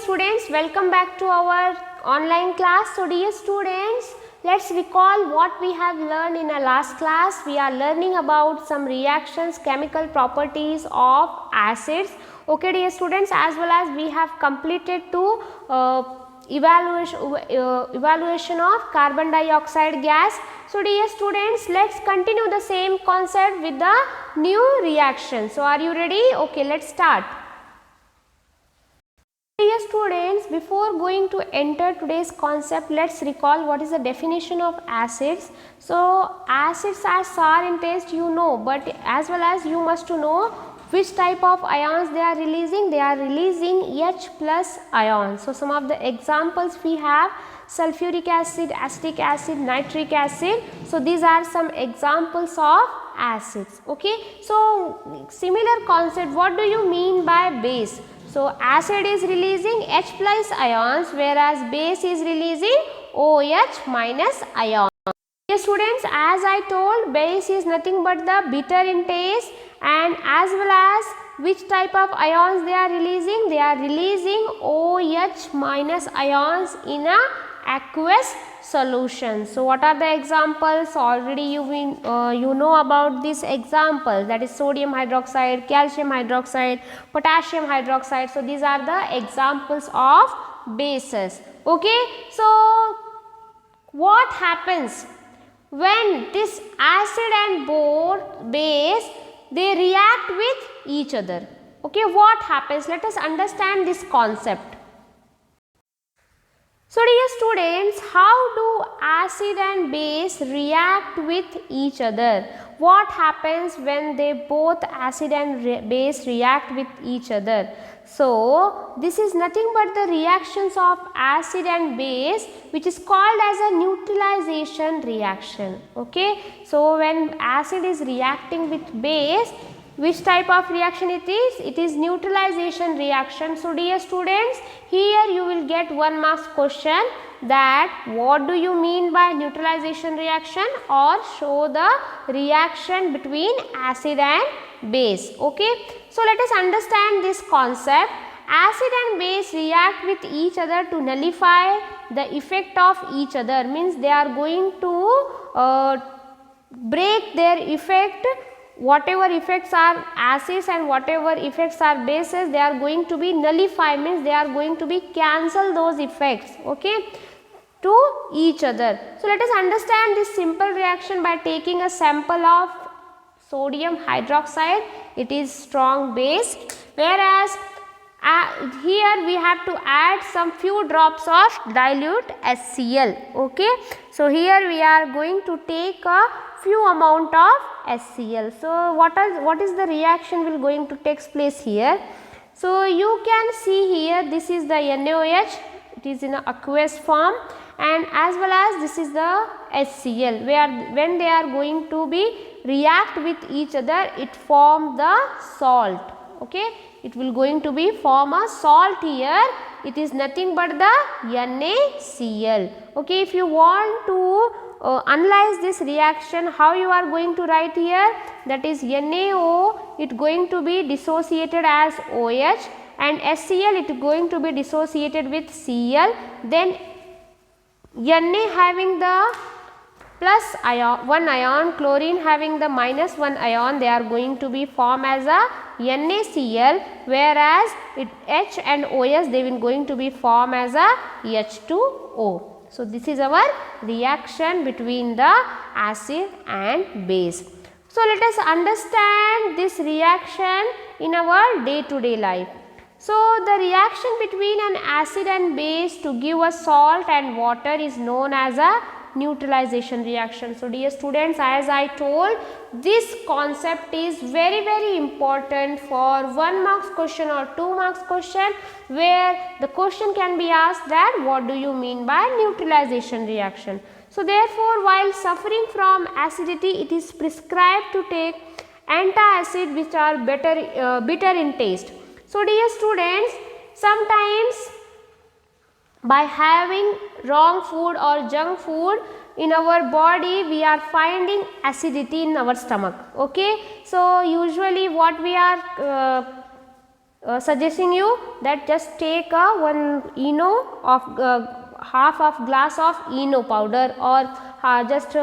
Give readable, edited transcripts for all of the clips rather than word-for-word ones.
students, welcome back to our online class. So dear students, let's recall what we have learned in our last class. We are learning about some reactions, chemical properties of acids. Okay dear students, as well as we have completed two evaluation of carbon dioxide gas. So dear students, let's continue the same concept with the new reaction. So are you ready? Okay, let's start. Dear students, before going to enter today's concept, let's recall what is the definition of acids. So acids are sour in taste, you know, but as well as you must to know which type of ions they are releasing. They are releasing H plus ions. So some of the examples we have: sulfuric acid, acetic acid, nitric acid. So these are some examples of acids. Okay, so similar concept, what do you mean by base? So acid is releasing H plus ions, whereas base is releasing OH minus ions. Yes students, as I told, base is nothing but the bitter in taste, and as well as which type of ions they are releasing? They are releasing OH minus ions in a aqueous solution. So what are the examples? Already you know about these examples, that is sodium hydroxide, calcium hydroxide, potassium hydroxide. So these are the examples of bases. Okay, so what happens when this acid and base they react with each other? Okay, what happens? Let us understand this concept. So dear students, how do acid and base react with each other? What happens when they both acid and base react with each other? So this is nothing but the reactions of acid and base, which is called as a neutralization reaction. Okay, so when acid is reacting with base, which type of reaction it is? It is neutralization reaction. So dear students, here you will get 1 marks question, that what do you mean by neutralization reaction, or show the reaction between acid and base. Okay, so let us understand this concept. Acid and base react with each other to nullify the effect of each other, means they are going to break their effect. Whatever effects are acids and whatever effects are bases, they are going to be nullified, means they are going to be cancel those effects, okay, to each other. So let us understand this simple reaction by taking a sample of sodium hydroxide. It is strong base, whereas here we have to add some few drops of dilute HCl. Okay, so here we are going to take a few amount of HCl. So what is the reaction will going to take place here? So you can see here, this is the NaOH, it is in a aqueous form, and as well as this is the HCl, where when they are going to be react with each other, it form the salt. Okay, it will going to be form a salt here. It is nothing but the NaCl. Okay, if you want to analyze this reaction, how you are going to write here? That is NaO, it going to be dissociated as OH, and HCl it going to be dissociated with Cl. Then Na having the plus ion, 1 ion, chlorine having the minus 1 ion, they are going to be form as a NaCl, whereas H and OS they will going to be form as a H2O. So this is our reaction between the acid and base. So let us understand this reaction in our day-to-day life. So the reaction between an acid and base to give a salt and water is known as a neutralization reaction. So dear students, as I told, this concept is very important for 1 marks question or 2 marks question, where the question can be asked that what do you mean by neutralization reaction. So therefore, while suffering from acidity, it is prescribed to take antacid which are bitter in taste. So dear students, sometimes by having wrong food or junk food in our body, we are finding acidity in our stomach. Okay, so usually what we are suggesting you that just take one Eno of half of glass of Eno powder, or just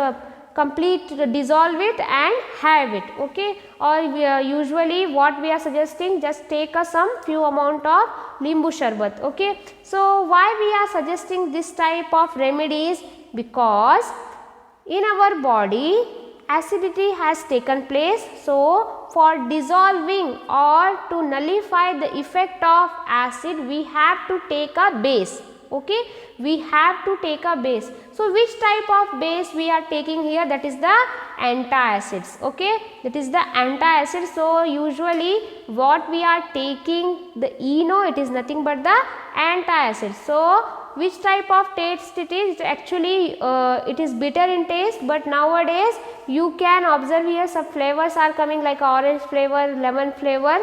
complete dissolve it and have it, okay. Or usually what we are suggesting, just take some few amount of limbu sharbat, okay. So why we are suggesting this type of remedies? Because in our body acidity has taken place, so for dissolving or to nullify the effect of acid, we have to take a base, okay. We have to take a base. So which type of base we are taking here? That is the antacids, okay. That is the antacid. So usually what we are taking, the Eno, it is nothing but the antacid. So which type of taste it is? Actually it is bitter in taste, but nowadays you can observe here some flavors are coming like orange flavor, lemon flavor.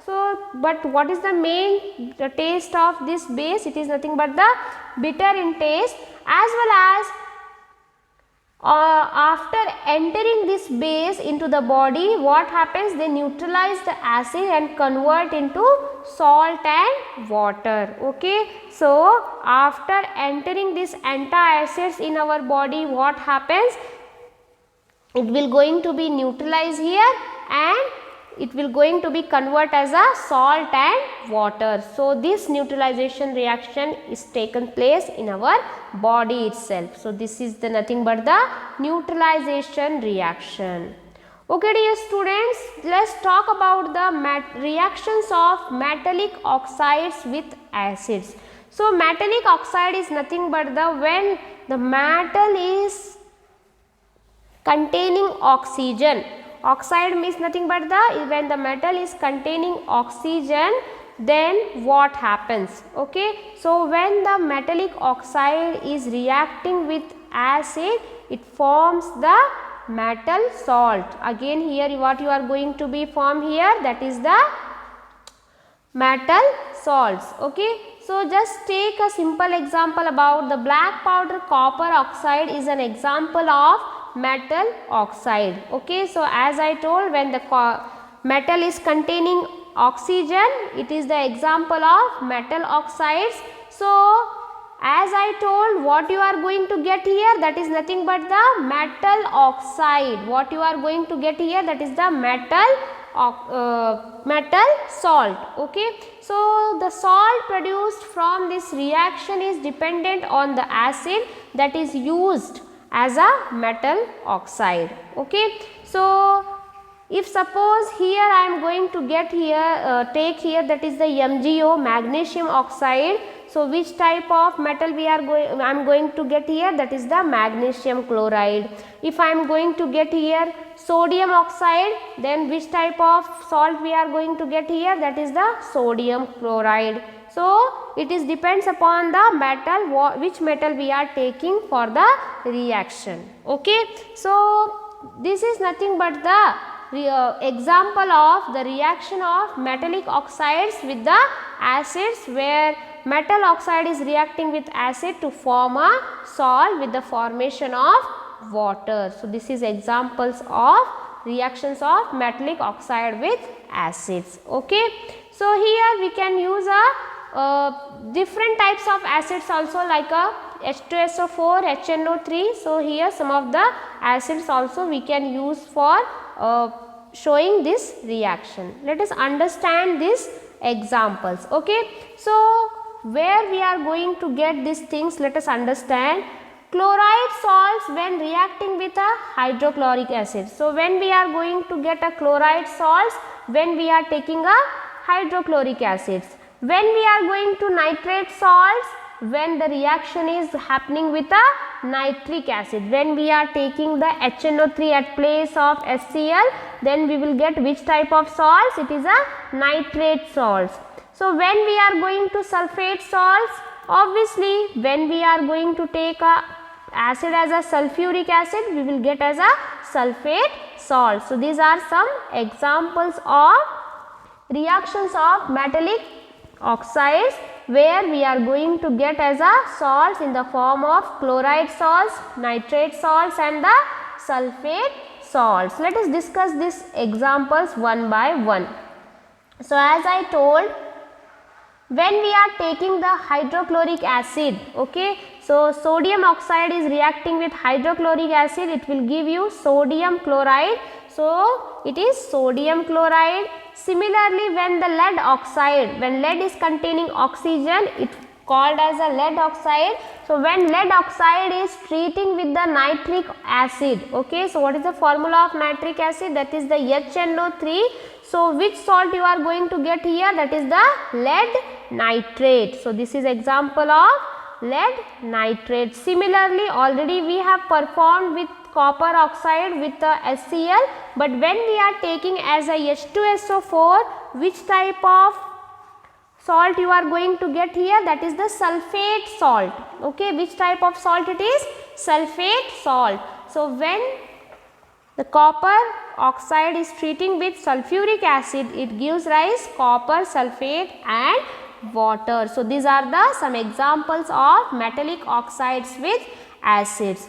So but what is the main taste of this base? It is nothing but the bitter in taste, as well as after entering this base into the body, what happens? They neutralize the acid and convert into salt and water, okay. So after entering this antacids in our body, what happens? It will going to be neutralized here and it will going to be convert as a salt and water. So this neutralization reaction is taken place in our body itself. So this is the nothing but the neutralization reaction. Okay dear students, let's talk about the reactions of metallic oxides with acids. So metallic oxide is nothing but the when the metal is containing oxygen. Oxide means nothing but the when the metal is containing oxygen, then what happens, okay. So when the metallic oxide is reacting with acid, it forms the metal salt. Again here what you are going to be formed here, that is the metal salts, okay. So just take a simple example about the black powder copper oxide is an example of metal oxide, okay. So as I told, when the metal is containing oxygen, it is the example of metal oxides. So as I told, what you are going to get here, that is nothing but the metal oxide. What you are going to get here, that is the metal salt, okay. So the salt produced from this reaction is dependent on the acid that is used as a metal oxide, okay. So if suppose here I am going to get here take here, that is the MgO, magnesium oxide. So which type of metal we are going, I am going to get here, that is the magnesium chloride. If I am going to get here sodium oxide, then which type of salt we are going to get here, that is the sodium chloride. So it is depends upon the metal, which metal we are taking for the reaction, okay. So this is nothing but the example of the reaction of metallic oxides with the acids, where metal oxide is reacting with acid to form a salt with the formation of water. So this is examples of reactions of metallic oxide with acids, okay. So here we can use a different types of acids also, like a H2SO4, HNO3. So here some of the acids also we can use for showing this reaction. Let us understand these examples, okay. So where we are going to get these things, let us understand. Chloride salts when reacting with a hydrochloric acid. So when we are going to get a chloride salts, when we are taking a hydrochloric acids. When we are going to nitrate salts, when the reaction is happening with a nitric acid. When we are taking the HNO3 at place of HCl, then we will get which type of salts? It is a nitrate salts. So when we are going to sulfate salts, obviously when we are going to take a acid as a sulfuric acid, we will get as a sulfate salt. So these are some examples of reactions of metallic oxides where we are going to get as a salts in the form of chloride salts, nitrate salts and the sulfate salts. Let us discuss these examples one by one. So as I told, when we are taking the hydrochloric acid, okay, so sodium oxide is reacting with hydrochloric acid, it will give you sodium chloride. So it is sodium chloride. Similarly, when the lead oxide, when lead is containing oxygen, it called as a lead oxide. So when lead oxide is treating with the nitric acid, okay, so what is the formula of nitric acid? That is the HNO3. So which salt you are going to get here? That is the lead nitrate. So this is example of lead nitrate. Similarly, already we have performed with copper oxide with the HCl, but when we are taking as a H2SO4, which type of salt you are going to get here? That is the sulfate salt. Okay, which type of salt it is? Sulfate salt. So when the copper oxide is treating with sulfuric acid, it gives rise copper sulfate and water. So these are the some examples of metallic oxides with acids.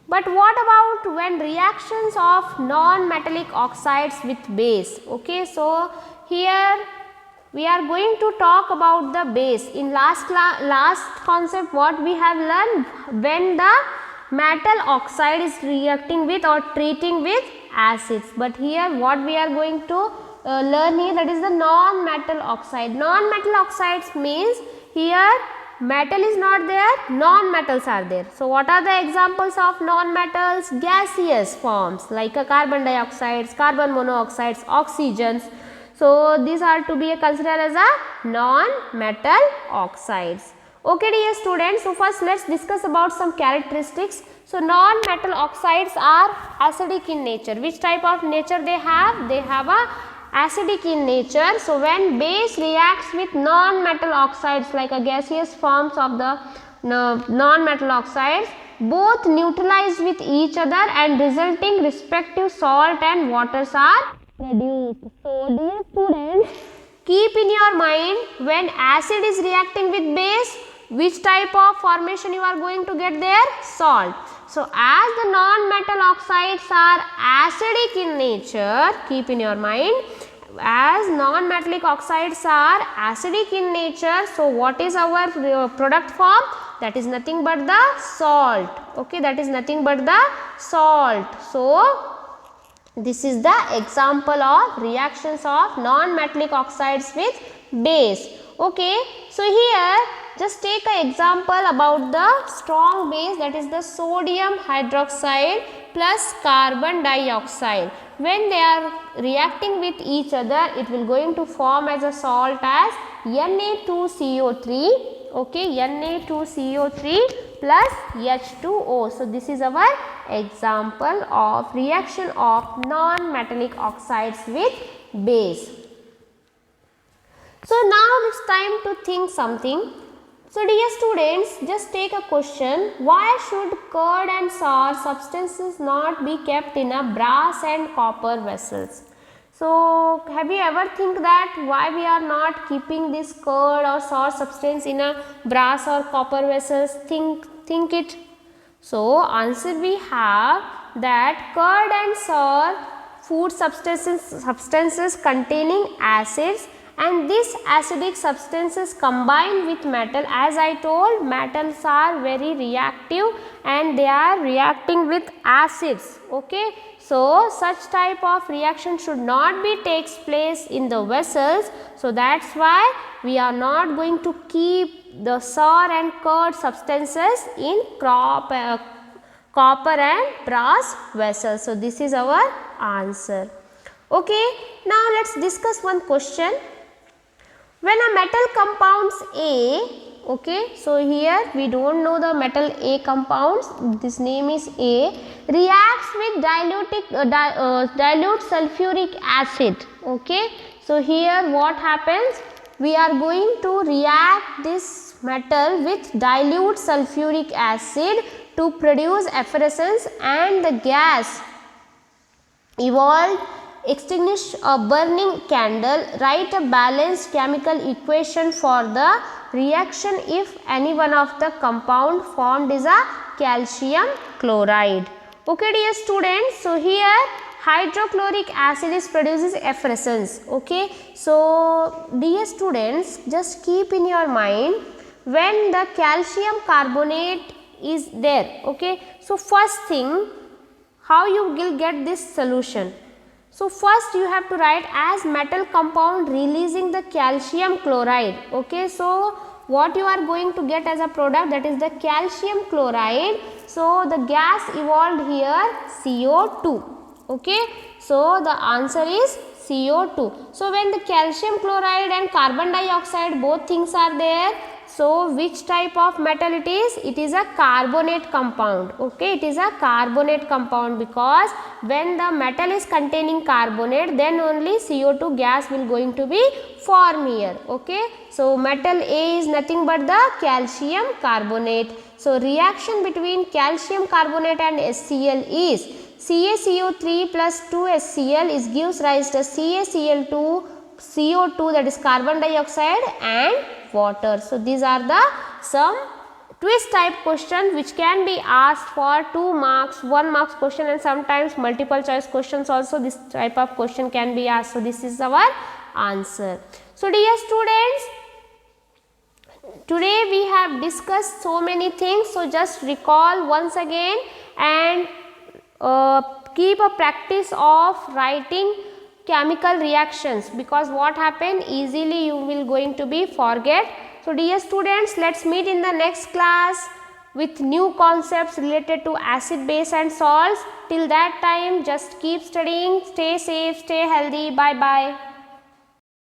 But what about when reactions of non-metallic oxides with base? Okay, so here we are going to talk about the base. In last concept, what we have learned, when the metal oxide is reacting with or treating with acids. But here what we are going to learn here, that is the non-metal oxide. Non-metal oxides means here metal is not there, non-metals are there. So what are the examples of non-metals? Gaseous forms like carbon dioxide, carbon monoxides, oxygens. So these are to be considered as a non-metal oxides. Okay dear students, so first let us discuss about some characteristics. So non-metal oxides are acidic in nature. Which type of nature they have? They have a acidic in nature. So when base reacts with non-metal oxides like a gaseous forms of the non-metal oxides, both neutralize with each other and resulting respective salt and waters are produced. So dear students, keep in your mind, when acid is reacting with base, which type of formation you are going to get there? Salt. So as the non-metal oxides are acidic in nature, keep in your mind, as non-metallic oxides are acidic in nature, so what is our product form? That is nothing but the salt. Okay, that is nothing but the salt. So this is the example of reactions of non-metallic oxides with base. Okay, so here just take an example about the strong base, that is the sodium hydroxide plus carbon dioxide. When they are reacting with each other, it will going to form as a salt as Na2CO3. Okay, Na2CO3 plus H2O. So this is our example of reaction of non-metallic oxides with base. So now it's time to think something. So dear students, just take a question, why should curd and sour substances not be kept in a brass and copper vessels? So have you ever think that why we are not keeping this curd or sour substance in a brass or copper vessels? Think it. So answer we have that curd and sour food substances containing acids, and these acidic substances combine with metal. As I told, metals are very reactive and they are reacting with acids. Okay, so such type of reaction should not be takes place in the vessels. So that's why we are not going to keep the sour and curd substances in copper and brass vessels. So this is our answer. Okay, now let's discuss one question. When a metal compounds A, okay, so here we don't know the metal A compounds, this name is A, reacts with dilute sulfuric acid, okay. So here what happens? We are going to react this metal with dilute sulfuric acid to produce effervescence, and the gas evolved extinguish a burning candle. Write a balanced chemical equation for the reaction if any one of the compound formed is a calcium chloride. Okay dear students, so here hydrochloric acid is produces efflorescence. Okay, so dear students, just keep in your mind when the calcium carbonate is there. Okay, so first thing, how you will get this solution? So first you have to write as metal compound releasing the calcium chloride. Okay, so what you are going to get as a product, that is the calcium chloride. So the gas evolved here CO2. Okay, so the answer is CO2. So when the calcium chloride and carbon dioxide both things are there, so which type of metal it is? It is a carbonate compound. Okay, it is a carbonate compound, because when the metal is containing carbonate, then only CO2 gas will going to be form here. Okay, so metal A is nothing but the calcium carbonate. So reaction between calcium carbonate and HCl is CaCO3 plus 2HCl is gives rise to CaCl2, CO2, that is carbon dioxide, and water. So these are the some twist type question which can be asked for 2 marks, 1 marks question, and sometimes multiple choice questions also this type of question can be asked. So this is our answer. So dear students, today we have discussed so many things. So just recall once again and keep a practice of writing chemical reactions, because what happen, easily you will going to be forget. So dear students, let's meet in the next class with new concepts related to acid, base and salts. Till that time, just keep studying, stay safe, stay healthy. Bye bye.